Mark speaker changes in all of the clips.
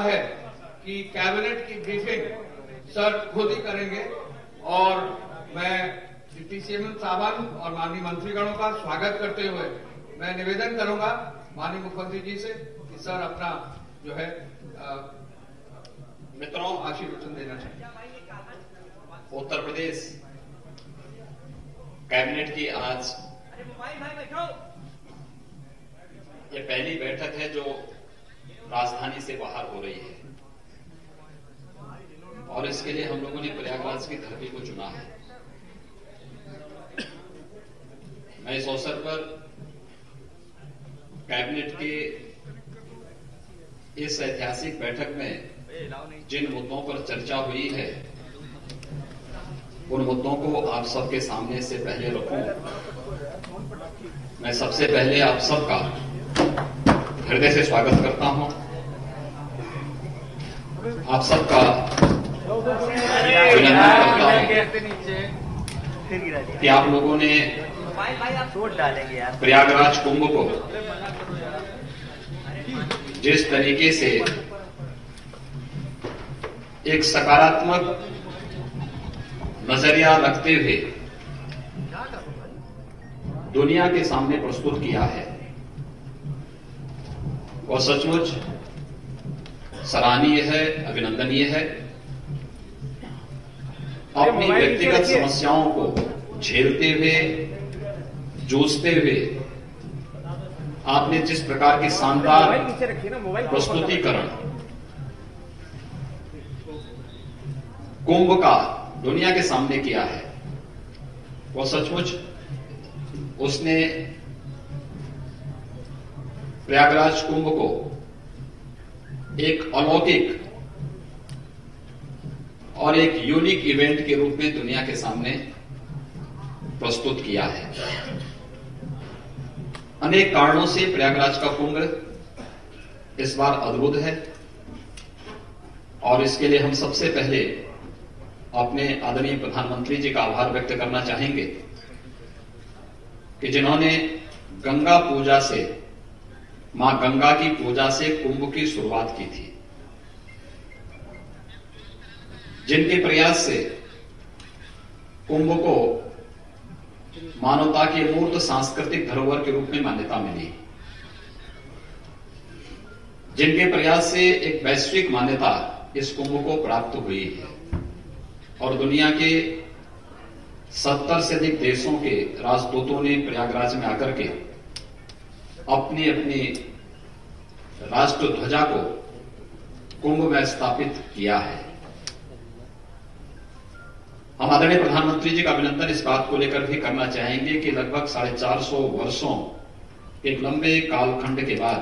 Speaker 1: है कि कैबिनेट की ब्रीफिंग सर खुद ही करेंगे और मैं डिप्टी सीएम साहबान और माननीय मंत्रीगणों का स्वागत करते हुए मैं निवेदन करूंगा माननीय मुख्यमंत्री जी से कि सर अपना जो है मित्रों आशीर्वचन देना चाहिए।
Speaker 2: उत्तर प्रदेश कैबिनेट की आज ये पहली बैठक है जो राजधानी से बाहर हो रही है और इसके लिए हम लोगों ने प्रयागराज की धरती को चुना है। मैं इस अवसर पर कैबिनेट के इस ऐतिहासिक बैठक में जिन मुद्दों पर चर्चा हुई है उन मुद्दों को आप सबके सामने से पहले रखूं। मैं सबसे पहले आप सबका हृदय से स्वागत करता हूं। आप सबका अभिनंदन करता हूं कि आप लोगों ने प्रयागराज कुंभ को जिस तरीके से एक सकारात्मक नजरिया रखते हुए दुनिया के सामने प्रस्तुत किया है वह सचमुच सराहनीय है, अभिनंदनीय है। अपनी व्यक्तिगत समस्याओं को झेलते हुए, जूझते हुए आपने जिस प्रकार की शानदार प्रस्तुतिकरण कुंभ का दुनिया के सामने किया है वह सचमुच उसने प्रयागराज कुंभ को एक अलौकिक और एक यूनिक इवेंट के रूप में दुनिया के सामने प्रस्तुत किया है। अनेक कारणों से प्रयागराज का कुंभ इस बार अद्भुत है और इसके लिए हम सबसे पहले अपने आदरणीय प्रधानमंत्री जी का आभार व्यक्त करना चाहेंगे कि जिन्होंने गंगा पूजा से, मां गंगा की पूजा से कुंभ की शुरुआत की थी, जिनके प्रयास से कुंभ को मानवता की मूर्त सांस्कृतिक धरोहर के रूप में मान्यता मिली, जिनके प्रयास से एक वैश्विक मान्यता इस कुंभ को प्राप्त हुई है और दुनिया के 70 से अधिक देशों के राजदूतों ने प्रयागराज में आकर के अपनी अपनी राष्ट्र ध्वजा को कुंभ में स्थापित किया है। हम आदरणीय प्रधानमंत्री जी का अभिनंदन इस बात को लेकर भी करना चाहेंगे कि लगभग 450 वर्षों के लंबे कालखंड के बाद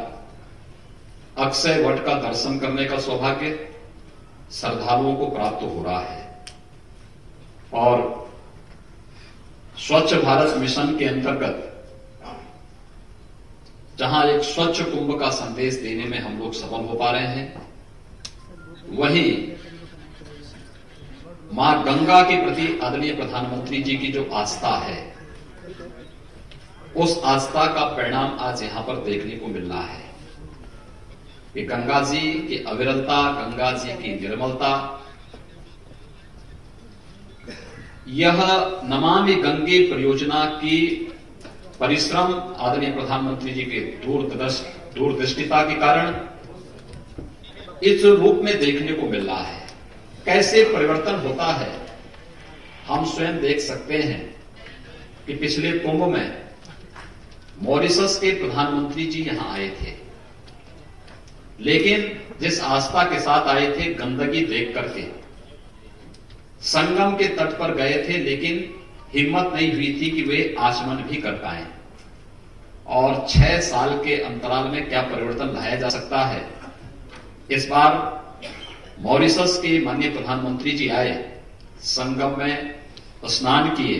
Speaker 2: अक्षय वट का दर्शन करने का सौभाग्य श्रद्धालुओं को प्राप्त हो रहा है और स्वच्छ भारत मिशन के अंतर्गत जहां एक स्वच्छ कुंभ का संदेश देने में हम लोग सफल हो पा रहे हैं, वहीं मां गंगा के प्रति आदरणीय प्रधानमंत्री जी की जो आस्था है उस आस्था का परिणाम आज यहां पर देखने को मिल रहा है कि गंगा जी की अविरलता, गंगा जी की निर्मलता, यह नमामि गंगे परियोजना की परिश्रम आदरणीय प्रधानमंत्री जी के दूरदृष्टिता के कारण इस रूप में देखने को मिल रहा है। कैसे परिवर्तन होता है हम स्वयं देख सकते हैं कि पिछले कुंभ में मॉरिशस के प्रधानमंत्री जी यहां आए थे, लेकिन जिस आस्था के साथ आए थे, गंदगी देख करके संगम के तट पर गए थे, लेकिन हिम्मत नहीं हुई थी कि वे आचमन भी कर पाए। और 6 साल के अंतराल में क्या परिवर्तन लाया जा सकता है। इस बार मॉरिशस के माननीय प्रधानमंत्री जी आए, संगम में स्नान किए,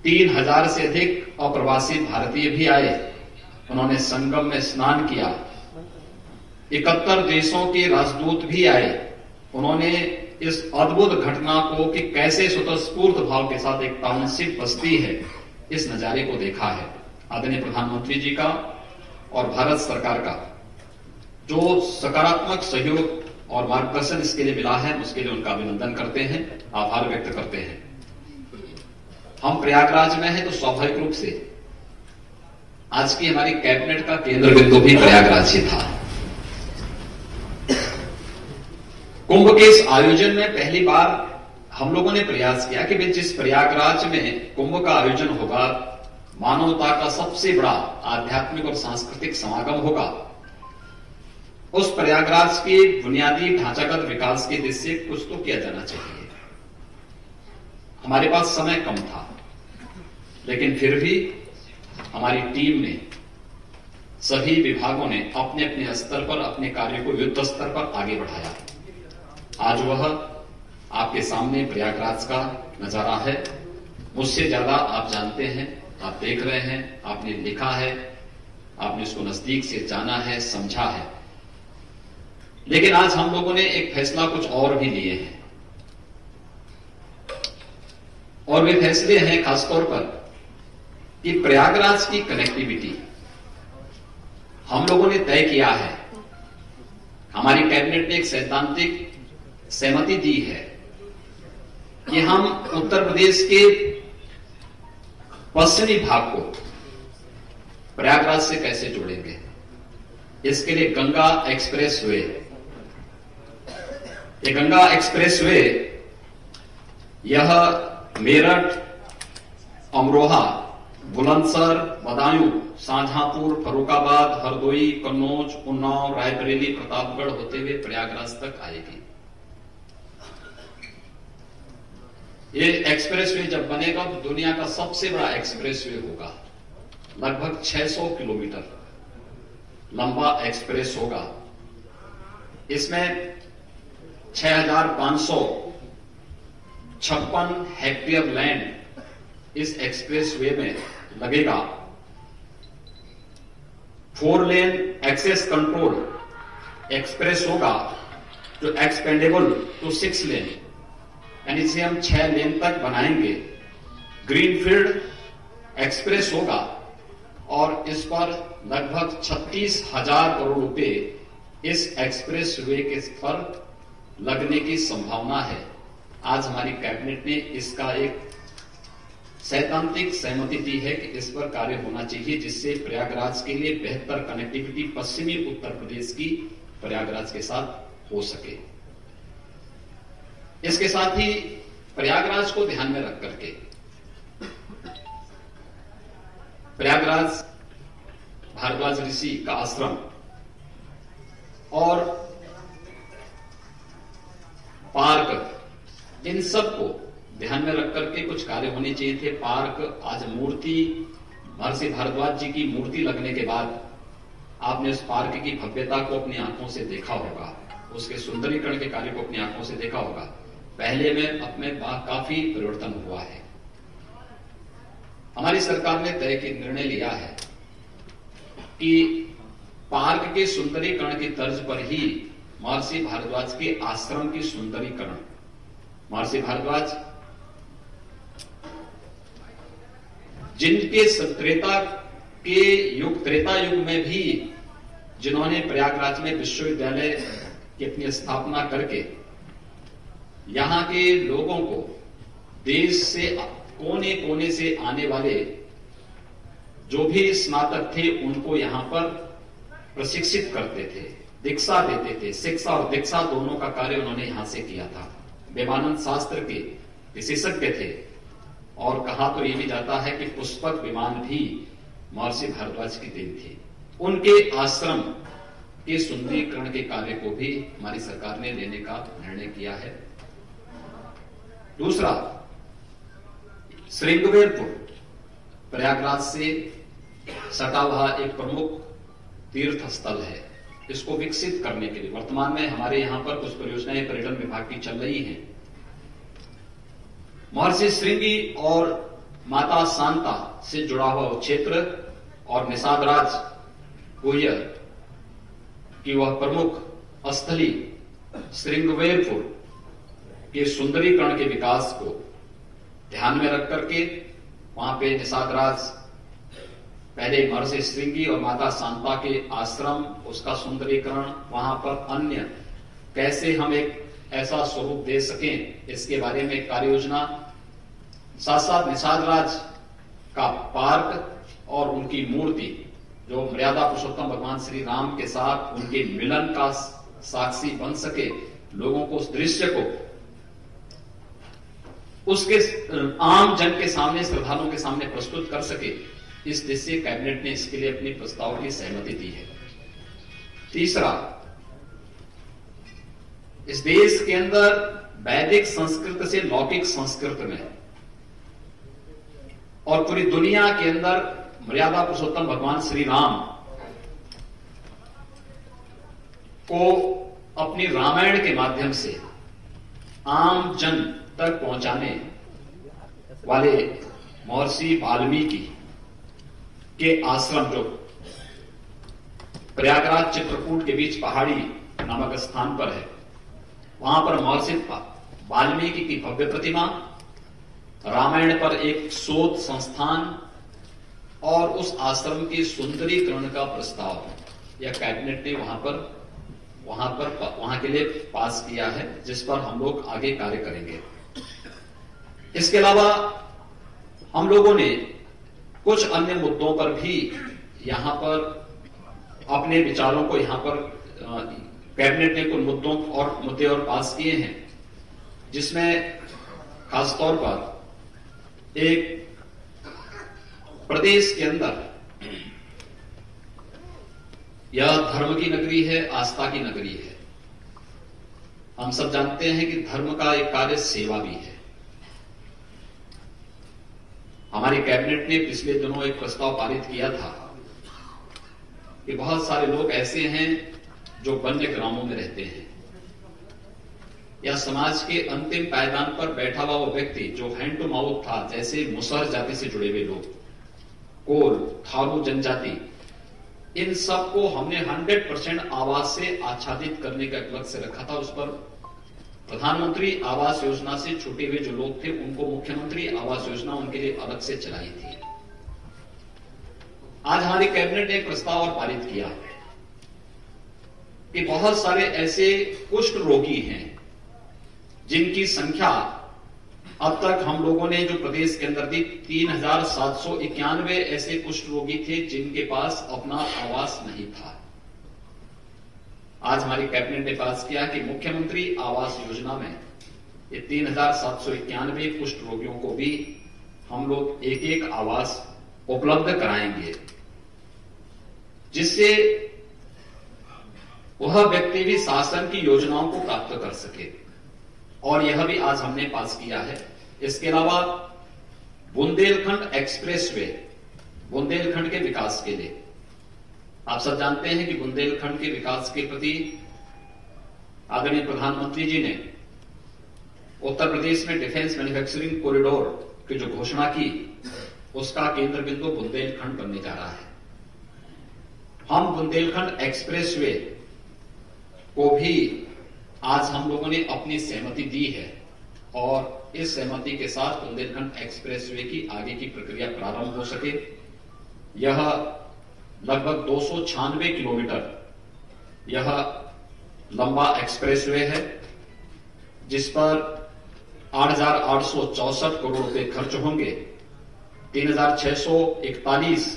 Speaker 2: 3000 से अधिक अप्रवासी भारतीय भी आए, उन्होंने संगम में स्नान किया। 71 देशों के राजदूत भी आए, उन्होंने इस अद्भुत घटना को कि कैसे स्वतःस्फूर्त भाव के साथ एक टाउनशिप बसती है, इस नजारे को देखा है। आदरणीय प्रधानमंत्री जी का और भारत सरकार का जो सकारात्मक सहयोग और मार्गदर्शन इसके लिए मिला है, उसके लिए उनका अभिनंदन करते हैं, आभार व्यक्त करते हैं। हम प्रयागराज में हैं तो स्वाभाविक रूप से आज की हमारी कैबिनेट का केंद्र बिंदु भी प्रयागराज ही था। कुंभ के इस आयोजन में पहली बार हम लोगों ने प्रयास किया कि जिस प्रयागराज में कुंभ का आयोजन होगा, मानवता का सबसे बड़ा आध्यात्मिक और सांस्कृतिक समागम होगा, उस प्रयागराज के बुनियादी ढांचागत विकास के दृष्टि से कुछ तो किया जाना चाहिए। हमारे पास समय कम था, लेकिन फिर भी हमारी टीम ने, सभी विभागों ने अपने अपने स्तर पर अपने कार्य को युद्ध स्तर पर आगे बढ़ाया। आज वह आपके सामने प्रयागराज का नजारा है। मुझसे ज्यादा आप जानते हैं, आप देख रहे हैं, आपने लिखा है, आपने इसको नजदीक से जाना है, समझा है। लेकिन आज हम लोगों ने एक फैसला कुछ और भी लिए हैं, और वे फैसले हैं खासतौर पर कि प्रयागराज की कनेक्टिविटी हम लोगों ने तय किया है। हमारी कैबिनेट ने एक सैद्धांतिक सहमति दी है कि हम उत्तर प्रदेश के पश्चिमी भाग को प्रयागराज से कैसे जोड़ेंगे। इसके लिए गंगा एक्सप्रेसवे, ये गंगा एक्सप्रेसवे यह मेरठ, अमरोहा, बुलंदशहर, बदायूं, शाहजहांपुर, फर्रुखाबाद, हरदोई, कन्नौज, उन्नाव, रायबरेली, प्रतापगढ़ होते हुए प्रयागराज तक आएगी। ये एक्सप्रेसवे जब बनेगा तो दुनिया का सबसे बड़ा एक्सप्रेसवे होगा। लगभग 600 किलोमीटर लंबा एक्सप्रेस होगा। इसमें 6,556 हेक्टेयर लैंड इस एक्सप्रेसवे में लगेगा। 4 लेन एक्सेस कंट्रोल एक्सप्रेस होगा जो एक्सपेंडेबल टू 6 लेन, यानी इसे हम 6 लेन तक बनाएंगे। ग्रीनफील्ड एक्सप्रेस होगा और इस पर लगभग 36,000 करोड़ रुपए इस एक्सप्रेस वे के पर लगने की संभावना है। आज हमारी कैबिनेट ने इसका एक सैद्धांतिक सहमति दी है कि इस पर कार्य होना चाहिए, जिससे प्रयागराज के लिए बेहतर कनेक्टिविटी पश्चिमी उत्तर प्रदेश की प्रयागराज के साथ हो सके। इसके साथ ही प्रयागराज को ध्यान में रख करके प्रयागराज भारद्वाज ऋषि का आश्रम और पार्क, इन सब को ध्यान में रख करके कुछ कार्य होने चाहिए थे। पार्क, आज मूर्ति, महर्षि भारद्वाज जी की मूर्ति लगने के बाद आपने उस पार्क की भव्यता को अपनी आंखों से देखा होगा, उसके सुंदरीकरण के कार्य को अपनी आंखों से देखा होगा। पहले में अब में काफी परिवर्तन हुआ है। हमारी सरकार ने तय की निर्णय लिया है कि पार्क के सुंदरीकरण की तर्ज पर ही महर्षि भारद्वाज के आश्रम की सुंदरीकरण, महर्षि भारद्वाज जिनके त्रेता युग में भी जिन्होंने प्रयागराज में विश्वविद्यालय की अपनी स्थापना करके यहां के लोगों को देश से कोने कोने से आने वाले जो भी स्नातक थे उनको यहां पर प्रशिक्षित करते थे, दीक्षा देते थे। शिक्षा और दीक्षा दोनों का कार्य उन्होंने यहां से किया था। वेदांत शास्त्र के विशेषज्ञ थे और कहा तो ये भी जाता है कि पुष्पक विमान भी महर्षि भारद्वाज की देन थी। उनके आश्रम के सुंदरीकरण के कार्य को भी हमारी सरकार ने लेने का निर्णय किया है। दूसरा, श्रृंगवेरपुर प्रयागराज से सटा हुआ एक प्रमुख तीर्थ स्थल है। इसको विकसित करने के लिए वर्तमान में हमारे यहां पर कुछ परियोजनाएं पर्यटन विभाग की चल रही हैं। महर्षि श्रृंगी और माता शांता से जुड़ा हुआ क्षेत्र और निषाद राज गोहियर की वह प्रमुख स्थली श्रृंगवेरपुर के सुंदरीकरण के विकास को ध्यान में रख करके वहां पे निषाद राज पहले महर्षि श्रृंगी और माता शांता के आश्रम, उसका सुंदरीकरण, वहां पर अन्य कैसे हम एक ऐसा स्वरूप दे सकें, इसके बारे में कार्य योजना, साथ साथ निषाद राज का पार्क और उनकी मूर्ति जो मर्यादा पुरुषोत्तम भगवान श्री राम के साथ उनके मिलन का साक्षी बन सके, लोगों को उस दृश्य को उसके आम जन के सामने, श्रद्धालुओं के सामने प्रस्तुत कर सके, इस दृष्टि से कैबिनेट ने इसके लिए अपनी प्रस्ताव की सहमति दी है। तीसरा, इस देश के अंदर वैदिक संस्कृत से लौकिक संस्कृत में और पूरी दुनिया के अंदर मर्यादा पुरुषोत्तम भगवान श्री राम को अपनी रामायण के माध्यम से आम जन तक पहुंचाने वाले महर्षि वाल्मीकि के आश्रम जो प्रयागराज चित्रकूट के बीच पहाड़ी नामक स्थान पर है, वहां पर महर्षि वाल्मीकि की भव्य प्रतिमा, रामायण पर एक शोध संस्थान और उस आश्रम के सुंदरीकरण का प्रस्ताव यह कैबिनेट ने वहां के लिए पास किया है, जिस पर हम लोग आगे कार्य करेंगे। इसके अलावा हम लोगों ने कुछ अन्य मुद्दों पर भी यहां पर अपने विचारों को यहां पर कैबिनेट ने कुछ मुद्दे और पास किए हैं, जिसमें खासतौर पर एक प्रदेश के अंदर यह धर्म की नगरी है, आस्था की नगरी है। हम सब जानते हैं कि धर्म का एक कार्य सेवा भी है। हमारी कैबिनेट ने पिछले दिनों एक प्रस्ताव पारित किया था कि बहुत सारे लोग ऐसे हैं जो वन्य ग्रामों में रहते हैं या समाज के अंतिम पायदान पर बैठा हुआ वो व्यक्ति जो हैंड टू माउथ था, जैसे मुसहर जाति से जुड़े हुए लोग, कोल, थारू जनजाति, इन सबको हमने 100% आवास से आच्छादित करने का एक लक्ष्य रखा था। उस पर प्रधानमंत्री आवास योजना से छूटे हुए जो लोग थे उनको मुख्यमंत्री आवास योजना उनके लिए अलग से चलाई थी। आज हमारी कैबिनेट ने एक प्रस्ताव और पारित किया कि बहुत सारे ऐसे कुष्ठ रोगी हैं जिनकी संख्या अब तक हम लोगों ने जो प्रदेश के अंदर दी 3791 ऐसे कुष्ठ रोगी थे जिनके पास अपना आवास नहीं था। आज हमारी कैबिनेट ने पास किया कि मुख्यमंत्री आवास योजना में ये 3791 कुष्ठ रोगियों को भी हम लोग एक एक आवास उपलब्ध कराएंगे, जिससे वह व्यक्ति भी शासन की योजनाओं को प्राप्त कर सके, और यह भी आज हमने पास किया है। इसके अलावा बुंदेलखंड एक्सप्रेसवे, बुंदेलखंड के विकास के लिए, आप सब जानते हैं कि बुंदेलखंड के विकास के प्रति आदरणीय प्रधानमंत्री जी ने उत्तर प्रदेश में डिफेंस मैन्युफैक्चरिंग कॉरिडोर की जो घोषणा की, उसका केंद्र बिंदु बुंदेलखंड बनने जा रहा है। हम बुंदेलखंड एक्सप्रेसवे को भी आज हम लोगों ने अपनी सहमति दी है, और इस सहमति के साथ बुंदेलखंड एक्सप्रेसवे की आगे की प्रक्रिया प्रारंभ हो सके। यह लगभग 296 किलोमीटर यह लंबा एक्सप्रेसवे है, जिस पर 8,864 करोड़ रुपए खर्च होंगे। 3,641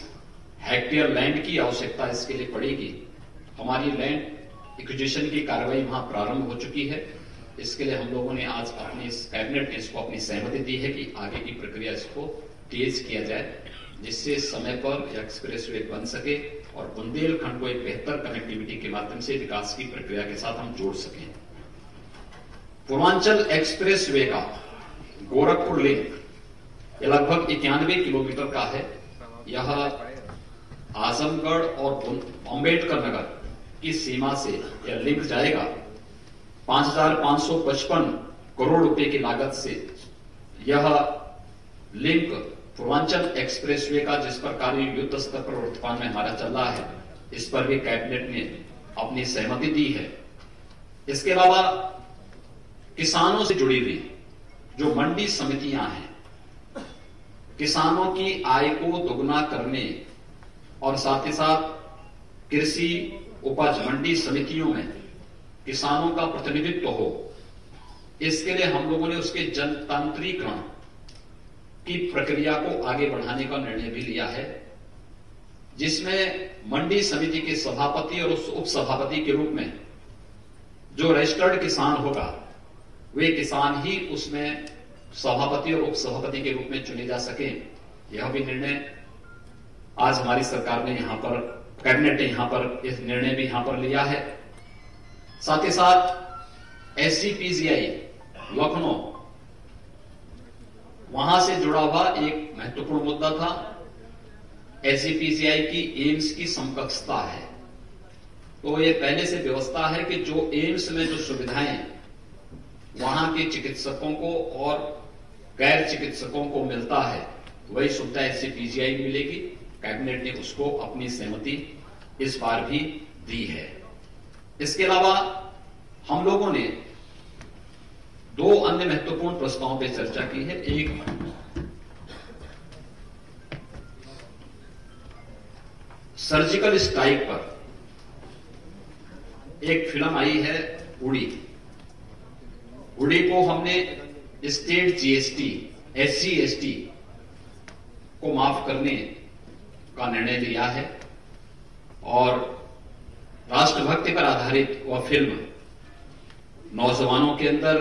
Speaker 2: हेक्टेयर लैंड की आवश्यकता इसके लिए पड़ेगी। हमारी लैंड एक्विजिशन की कार्रवाई वहां प्रारंभ हो चुकी है। इसके लिए हम लोगों ने आज अपनी कैबिनेट ने इसको अपनी सहमति दी है कि आगे की प्रक्रिया इसको तेज किया जाए, जिससे समय पर एक्सप्रेसवे बन सके और बुंदेलखंड को एक बेहतर कनेक्टिविटी के माध्यम से विकास की प्रक्रिया के साथ हम जोड़ सकें। पूर्वांचल एक्सप्रेसवे का गोरखपुर लिंक यह लगभग 91 किलोमीटर का है। यह आजमगढ़ और अम्बेडकर नगर की सीमा से यह लिंक जाएगा। 5,555 करोड़ रुपए की लागत से यह लिंक पूर्वांचल एक्सप्रेसवे का, जिस पर कार्य युद्ध स्तर पर वर्तमान में हमारा चल रहा है, इस पर भी कैबिनेट ने अपनी सहमति दी है। इसके अलावा किसानों से जुड़ी हुई जो मंडी समितियां हैं, किसानों की आय को दोगुना करने और साथ ही साथ कृषि उपज मंडी समितियों में किसानों का प्रतिनिधित्व हो, इसके लिए हम लोगों ने उसके जनतांत्रिकरण की प्रक्रिया को आगे बढ़ाने का निर्णय भी लिया है, जिसमें मंडी समिति के सभापति और उस उपसभापति के रूप में जो रजिस्टर्ड किसान होगा, वे किसान ही उसमें सभापति और उपसभापति के रूप में चुने जा सके। यह भी निर्णय आज हमारी सरकार ने यहां पर, कैबिनेट ने यहां पर इस निर्णय भी यहां पर लिया है। साथ ही साथ SGPCI लखनऊ, वहां से जुड़ा हुआ एक महत्वपूर्ण मुद्दा था। SGPCI की एम्स की समकक्षता है, तो ये पहले से व्यवस्था है कि जो एम्स में जो सुविधाएं वहां के चिकित्सकों को और गैर चिकित्सकों को मिलता है, वही सुविधा SGPCI मिलेगी। कैबिनेट ने उसको अपनी सहमति इस बार भी दी है। इसके अलावा हम लोगों ने दो अन्य महत्वपूर्ण प्रस्तावों पर चर्चा की है। एक सर्जिकल स्ट्राइक पर एक फिल्म आई है उड़ी को हमने स्टेट GST SC/ST को माफ करने का निर्णय लिया है और राष्ट्रभक्ति पर आधारित वह फिल्म नौजवानों के अंदर,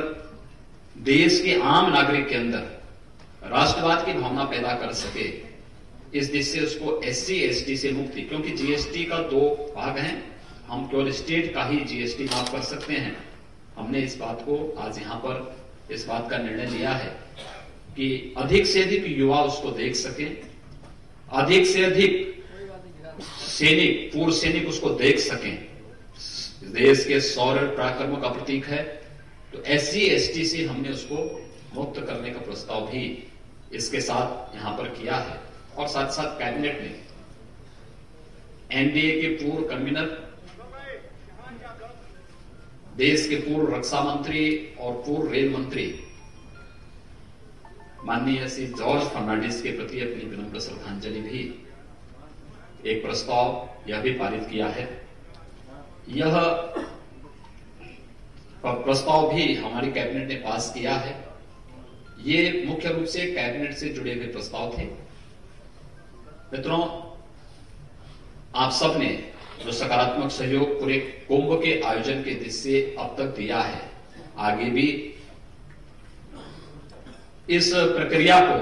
Speaker 2: देश के आम नागरिक के अंदर राष्ट्रवाद की भावना पैदा कर सके, इस दिशा से उसको SC/ST से मुक्ति, क्योंकि GST का दो भाग हैं, हम केवल स्टेट का ही GST माफ कर सकते हैं। हमने इस बात को आज यहां पर इस बात का निर्णय लिया है कि अधिक से अधिक युवा उसको देख सके, अधिक से अधिक सैनिक, पूर्व सैनिक उसको देख सकें। देश के शौर्य पराक्रम का प्रतीक है, तो SC/ST से हमने उसको मुक्त करने का प्रस्ताव भी इसके साथ यहां पर किया है। और साथ साथ कैबिनेट ने NDA के पूर्व कन्वीनर, देश के पूर्व रक्षा मंत्री और पूर्व रेल मंत्री माननीय श्री जॉर्ज फर्नांडिस के प्रति अपनी विनम्र श्रद्धांजलि भी एक प्रस्ताव यह भी पारित किया है। यह प्रस्ताव भी हमारी कैबिनेट ने पास किया है। ये मुख्य रूप से कैबिनेट से जुड़े हुए प्रस्ताव थे। मित्रों, आप सबने जो सकारात्मक सहयोग पूरे कुंभ के आयोजन के दिशा से अब तक दिया है, आगे भी इस प्रक्रिया को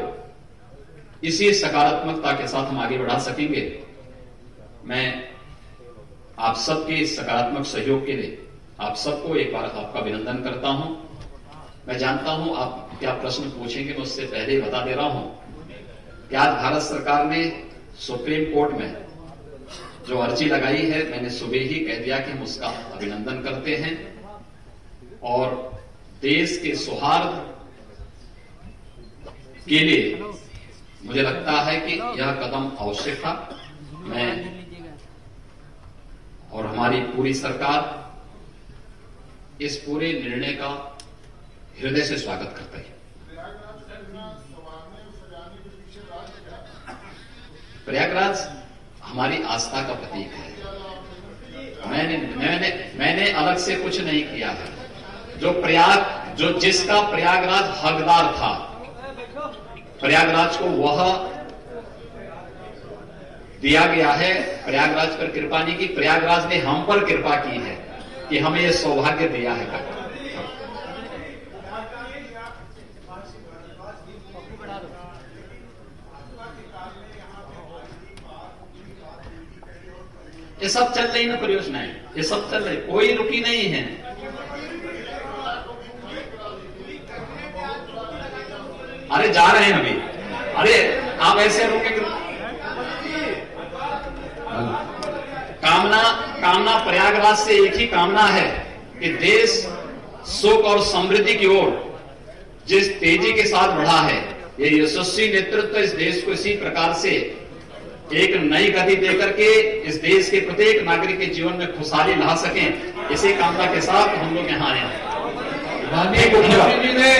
Speaker 2: इसी सकारात्मकता के साथ हम आगे बढ़ा सकेंगे। मैं आप सबके सकारात्मक सहयोग के लिए आप सबको एक बार आपका अभिनंदन करता हूं। मैं जानता हूं आप क्या प्रश्न पूछेंगे, मैं उससे पहले ही बता दे रहा हूं कि आज भारत सरकार ने सुप्रीम कोर्ट में जो अर्जी लगाई है, मैंने सुबह ही कह दिया कि हम उसका अभिनंदन करते हैं और देश के सौहार्द के लिए मुझे लगता है कि यह कदम आवश्यक था। मैं और हमारी पूरी सरकार इस पूरे निर्णय का हृदय से स्वागत करता है। प्रयागराज हमारी आस्था का प्रतीक है। मैंने अलग से कुछ नहीं किया है। जो जिसका प्रयागराज हकदार था, प्रयागराज को वह दिया गया है। प्रयागराज पर कृपा नहीं की, प्रयागराज ने हम पर कृपा की है कि हमें यह सौभाग्य दिया है। ये सब चल रही ना परियोजनाएं, ये सब चल रही, कोई रुकी नहीं है। अरे जा रहे हैं अभी। अरे आप ऐसे रोकेंगे? कामना प्रयागराज से एक ही कामना है कि देश सुख और समृद्धि की ओर जिस तेजी के साथ बढ़ा है, ये यशस्वी नेतृत्व इस देश को इसी प्रकार से एक नई गति देकर के इस देश के प्रत्येक नागरिक के जीवन में खुशहाली ला सकें, इसी कामना के साथ हम लोग यहाँ आए हैं।
Speaker 1: माननीय मुख्यमंत्री जी ने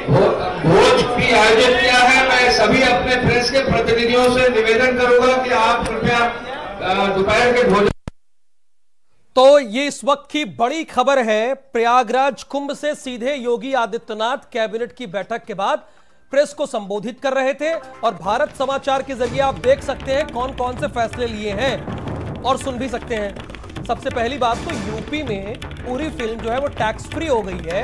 Speaker 1: भोज भी आयोजित किया है। मैं सभी अपने प्रेस के प्रतिनिधियों से निवेदन करूंगा कि आप कृपया दोपहर के भोजन।
Speaker 3: तो ये इस वक्त की बड़ी खबर है। प्रयागराज कुंभ से सीधे योगी आदित्यनाथ कैबिनेट की बैठक के बाद प्रेस को संबोधित कर रहे थे और भारत समाचार के जरिए आप देख सकते हैं कौन कौन से फैसले लिए हैं और सुन भी सकते हैं। सबसे पहली बात तो यूपी में पूरी फिल्म जो है वो टैक्स फ्री हो गई है।